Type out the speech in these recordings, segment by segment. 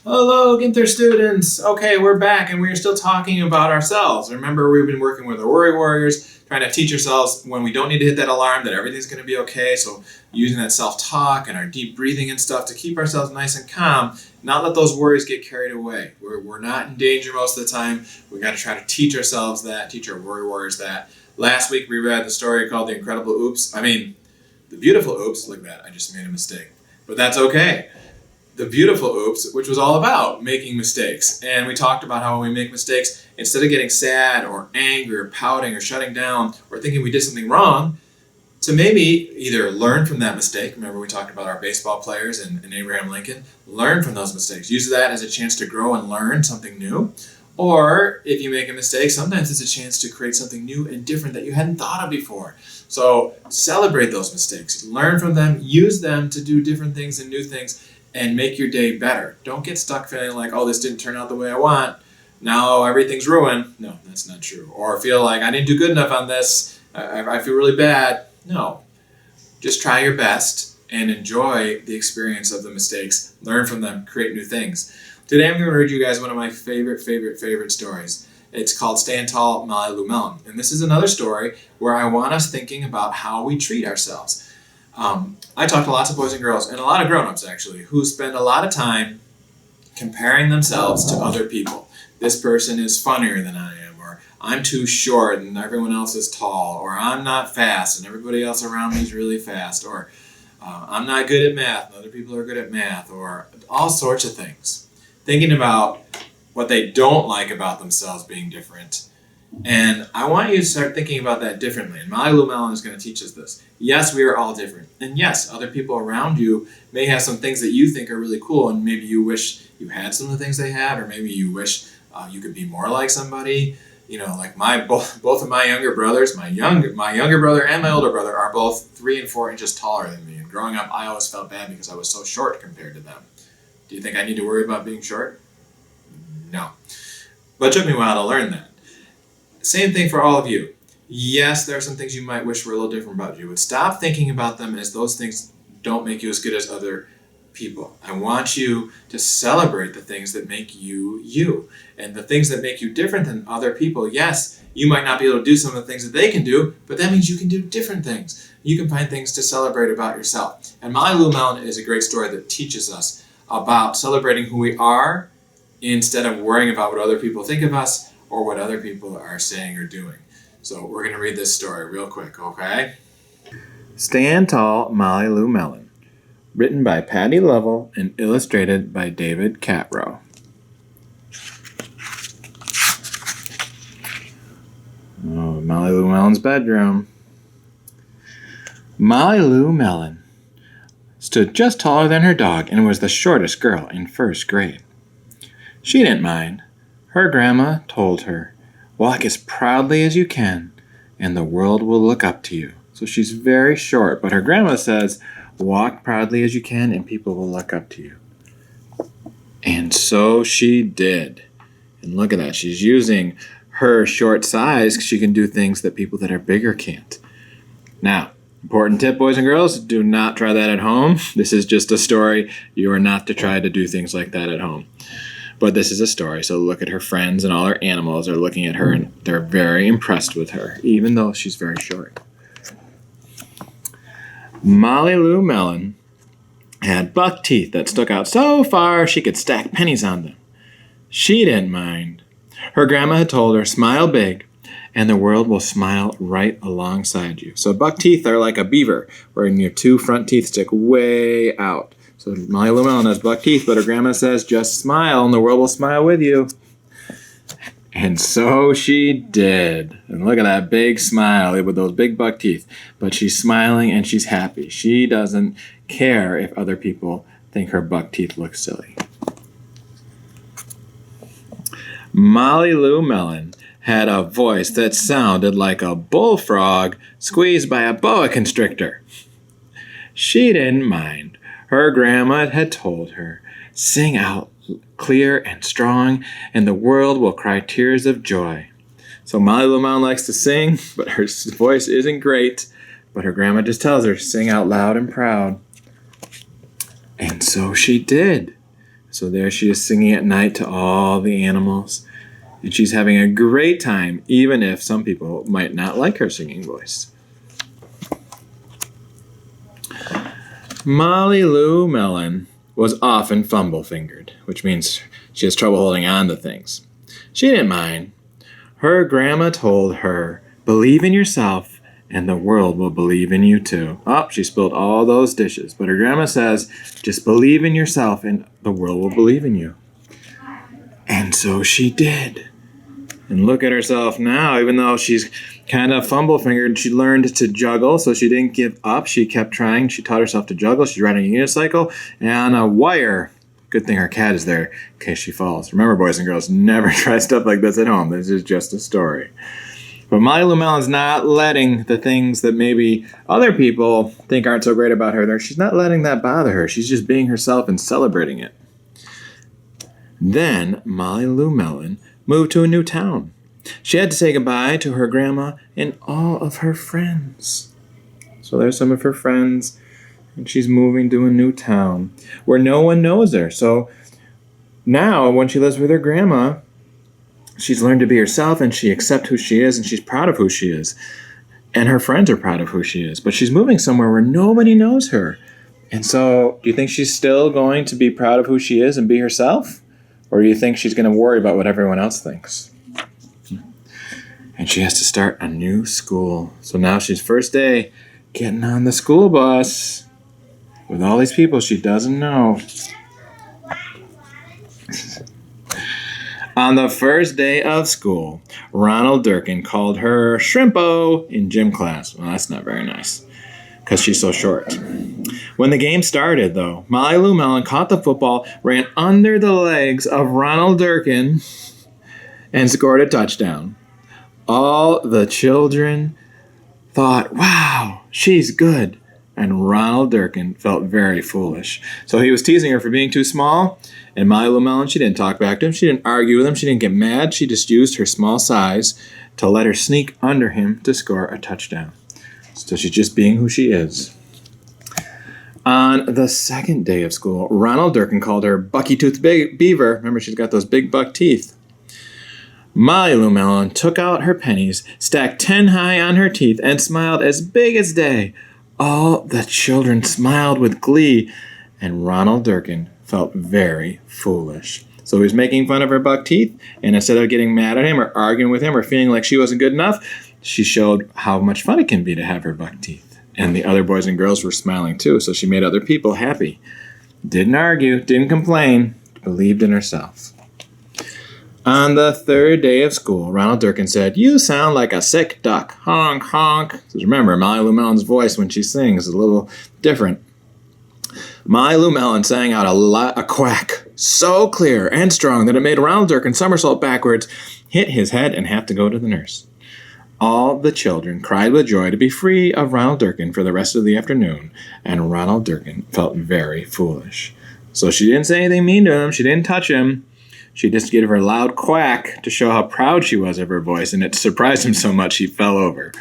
Hello, Ginther students. Okay, we're back and we're still talking about ourselves. Remember, we've been working with our worry warriors, trying to teach ourselves when we don't need to hit that alarm that everything's going to be okay. So, using that self-talk and our deep breathing and stuff to keep ourselves nice and calm, not let those worries get carried away. We're not in danger most of the time. We got to try to teach ourselves that, teach our worry warriors that. Last week we read the story called The Incredible Oops. The Beautiful Oops. Look at that, I just made a mistake. But that's okay. The Beautiful Oops, which was all about making mistakes. And we talked about how when we make mistakes, instead of getting sad or angry or pouting or shutting down or thinking we did something wrong, to maybe either learn from that mistake. Remember we talked about our baseball players and Abraham Lincoln. Learn from those mistakes. Use that as a chance to grow and learn something new. Or if you make a mistake, sometimes it's a chance to create something new and different that you hadn't thought of before. So celebrate those mistakes. Learn from them. Use them to do different things and new things and make your day better. Don't get stuck feeling like, oh, this didn't turn out the way I want. Now everything's ruined. No, that's not true. Or feel like I didn't do good enough on this. I feel really bad. No. Just try your best and enjoy the experience of the mistakes. Learn from them. Create new things. Today I'm going to read you guys one of my favorite stories. It's called Stand Tall, Melon. And this is another story where I want us thinking about how we treat ourselves. I talk to lots of boys and girls, and a lot of grown-ups actually, who spend a lot of time comparing themselves to other people. This person is funnier than I am, or I'm too short and everyone else is tall, or I'm not fast and everybody else around me is really fast, or I'm not good at math and other people are good at math, or all sorts of things. Thinking about what they don't like about themselves being different. And I want you to start thinking about that differently. And Melon is going to teach us this. Yes, we are all different. And yes, other people around you may have some things that you think are really cool, and maybe you wish you had some of the things they have, or maybe you wish you could be more like somebody. You know, like both of my younger brothers, my younger brother and my older brother are both 3 and 4 inches taller than me. And growing up, I always felt bad because I was so short compared to them. Do you think I need to worry about being short? No. But it took me a while to learn that. Same thing for all of you. Yes, there are some things you might wish were a little different about you, but stop thinking about them as those things don't make you as good as other people. I want you to celebrate the things that make you you. And the things that make you different than other people, yes, you might not be able to do some of the things that they can do, but that means you can do different things. You can find things to celebrate about yourself. And My Little Melon is a great story that teaches us about celebrating who we are instead of worrying about what other people think of us or what other people are saying or doing. So we're going to read this story real quick, okay? Stand Tall, Molly Lou Melon. Written by Patty Lovell and illustrated by David Catrow. Oh, Molly Lou Melon's bedroom. Molly Lou Melon stood just taller than her dog and was the shortest girl in first grade. She didn't mind. Her grandma told her, "Walk as proudly as you can, and the world will look up to you." So she's very short, but her grandma says, "Walk proudly as you can, and people will look up to you." And so she did. And look at that. She's using her short size. She can do things that people that are bigger can't. Now, important tip, boys and girls, do not try that at home. This is just a story. You are not to try to do things like that at home. But this is a story, so look at her friends and all her animals are looking at her and they're very impressed with her, even though she's very short. Molly Lou Melon had buck teeth that stuck out so far she could stack pennies on them. She didn't mind. Her grandma had told her, "Smile big, and the world will smile right alongside you." So buck teeth are like a beaver, where your 2 front teeth stick way out. So Molly Lou Melon has buck teeth, but her grandma says, "Just smile and the world will smile with you." And so she did. And look at that big smile with those big buck teeth. But she's smiling and she's happy. She doesn't care if other people think her buck teeth look silly. Molly Lou Melon had a voice that sounded like a bullfrog squeezed by a boa constrictor. She didn't mind. Her grandma had told her, "Sing out clear and strong, and the world will cry tears of joy." So Molly Lou Melon likes to sing, but her voice isn't great. But her grandma just tells her, "Sing out loud and proud." And so she did. So there she is singing at night to all the animals. And she's having a great time, even if some people might not like her singing voice. Molly Lou Melon was often fumble-fingered, which means she has trouble holding on to things. She didn't mind. Her grandma told her, "Believe in yourself, and the world will believe in you too." Oh, she spilled all those dishes. But her grandma says, just believe in yourself, and the world will believe in you. And so she did. And look at herself now. Even though she's kind of fumble-fingered, she learned to juggle, so she didn't give up. She kept trying. She taught herself to juggle. She's riding a unicycle and on a wire. Good thing her cat is there in case she falls. Remember, boys and girls, never try stuff like this at home. This is just a story. But Molly Lou Melon's not letting the things that maybe other people think aren't so great about her, she's not letting that bother her. She's just being herself and celebrating it. Then Molly Lou Melon moved to a new town. She had to say goodbye to her grandma and all of her friends. So there's some of her friends, and she's moving to a new town where no one knows her. So now when she lives with her grandma, she's learned to be herself, and she accepts who she is, and she's proud of who she is. And her friends are proud of who she is. But she's moving somewhere where nobody knows her. And so do you think she's still going to be proud of who she is and be herself? Or do you think she's going to worry about what everyone else thinks? And she has to start a new school. So now she's first day getting on the school bus with all these people she doesn't know. On the first day of school, Ronald Durkin called her Shrimpo in gym class. Well, that's not very nice because she's so short. When the game started, though, Molly Lou Melon caught the football, ran under the legs of Ronald Durkin, and scored a touchdown. All the children thought, wow, she's good. And Ronald Durkin felt very foolish. So he was teasing her for being too small. And Molly Lou Melon, she didn't talk back to him. She didn't argue with him. She didn't get mad. She just used her small size to let her sneak under him to score a touchdown. So she's just being who she is. On the second day of school, Ronald Durkin called her Bucky-Toothed Beaver. Remember, she's got those big buck teeth. Molly Lou Melon took out her pennies, stacked 10 high on her teeth, and smiled as big as day. All the children smiled with glee, and Ronald Durkin felt very foolish. So he was making fun of her buck teeth, and instead of getting mad at him or arguing with him or feeling like she wasn't good enough, she showed how much fun it can be to have her buck teeth. And the other boys and girls were smiling too, so she made other people happy. Didn't argue, didn't complain, believed in herself. On the third day of school, Ronald Durkin said, "You sound like a sick duck. Honk, honk." So remember, Molly Lou Melon's voice when she sings is a little different. Molly Lou Melon sang out a quack so clear and strong that it made Ronald Durkin somersault backwards, hit his head, and have to go to the nurse. All the children cried with joy to be free of Ronald Durkin for the rest of the afternoon, and Ronald Durkin felt very foolish. So she didn't say anything mean to him. She didn't touch him. She just gave her a loud quack to show how proud she was of her voice, and it surprised him so much he fell over.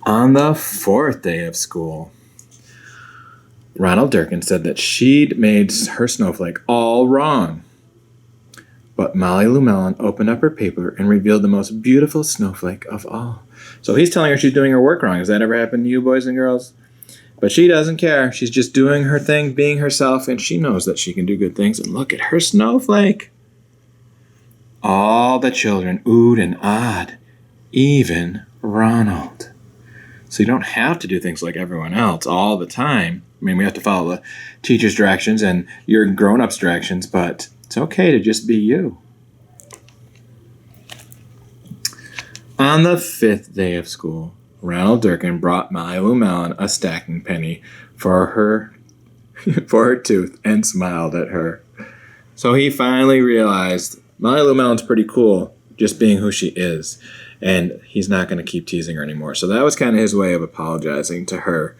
On the fourth day of school, Ronald Durkin said that she'd made her snowflake all wrong. But Molly Lou Melon opened up her paper and revealed the most beautiful snowflake of all. So he's telling her she's doing her work wrong. Has that ever happened to you, boys and girls? But she doesn't care. She's just doing her thing, being herself, and she knows that she can do good things. And look at her snowflake. All the children oohed and ahed, even Ronald. So you don't have to do things like everyone else all the time. I mean, we have to follow the teacher's directions and your grown-up's directions, but it's okay to just be you. On the fifth day of school, Ronald Durkin brought Molly Lou Melon a stacking penny for her tooth and smiled at her. So he finally realized Molly Lou Melon's pretty cool, just being who she is, and he's not going to keep teasing her anymore. So that was kind of his way of apologizing to her,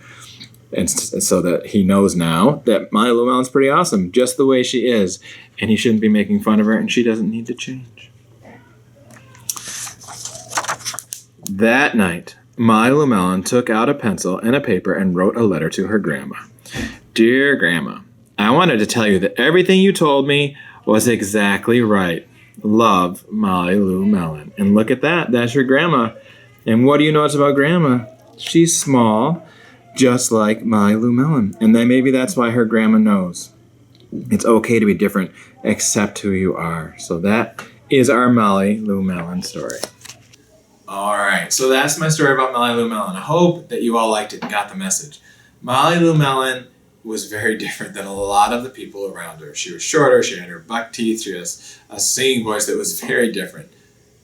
and so that he knows now that Molly Lou Melon's pretty awesome, just the way she is, and he shouldn't be making fun of her, and she doesn't need to change. That night, Molly Lou Melon took out a pencil and a paper and wrote a letter to her grandma. "Dear Grandma, I wanted to tell you that everything you told me was exactly right. Love, Molly Lou Melon. And look at that. That's your grandma. And what do you notice about grandma? She's small, just like Molly Lou Melon. And then maybe that's why her grandma knows. It's okay to be different. Accept who you are. So that is our Molly Lou Melon story. All right, so that's my story about Molly Lou Melon. I hope that you all liked it and got the message. Molly Lou Melon was very different than a lot of the people around her. She was shorter, she had her buck teeth, she has a singing voice that was very different.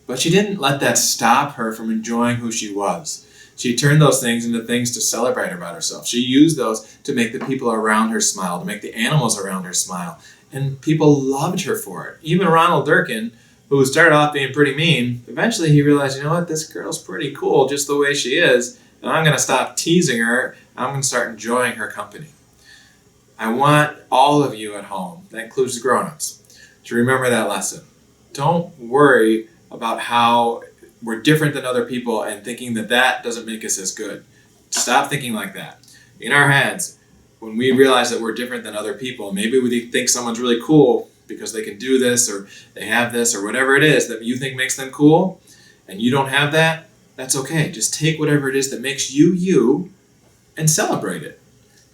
But she didn't let that stop her from enjoying who she was. She turned those things into things to celebrate about herself. She used those to make the people around her smile, to make the animals around her smile. And people loved her for it. Even Ronald Durkin, who started off being pretty mean, eventually he realized, you know what, this girl's pretty cool just the way she is, and I'm going to stop teasing her, I'm going to start enjoying her company. I want all of you at home, that includes the grown-ups, to remember that lesson. Don't worry about how we're different than other people and thinking that that doesn't make us as good. Stop thinking like that. In our heads, when we realize that we're different than other people, maybe we think someone's really cool because they can do this or they have this or whatever it is that you think makes them cool, and you don't have that, that's okay. Just take whatever it is that makes you you and celebrate it.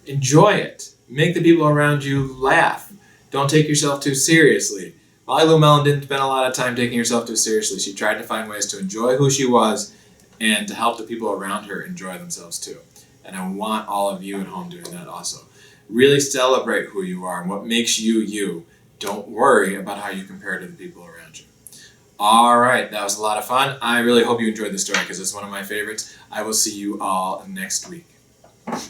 Enjoy it. Make the people around you laugh. Don't take yourself too seriously. Molly Lou Melon didn't spend a lot of time taking herself too seriously. She tried to find ways to enjoy who she was and to help the people around her enjoy themselves too. And I want all of you at home doing that also. Really celebrate who you are and what makes you you. Don't worry about how you compare to the people around you. All right, that was a lot of fun. I really hope you enjoyed this story because it's one of my favorites. I will see you all next week.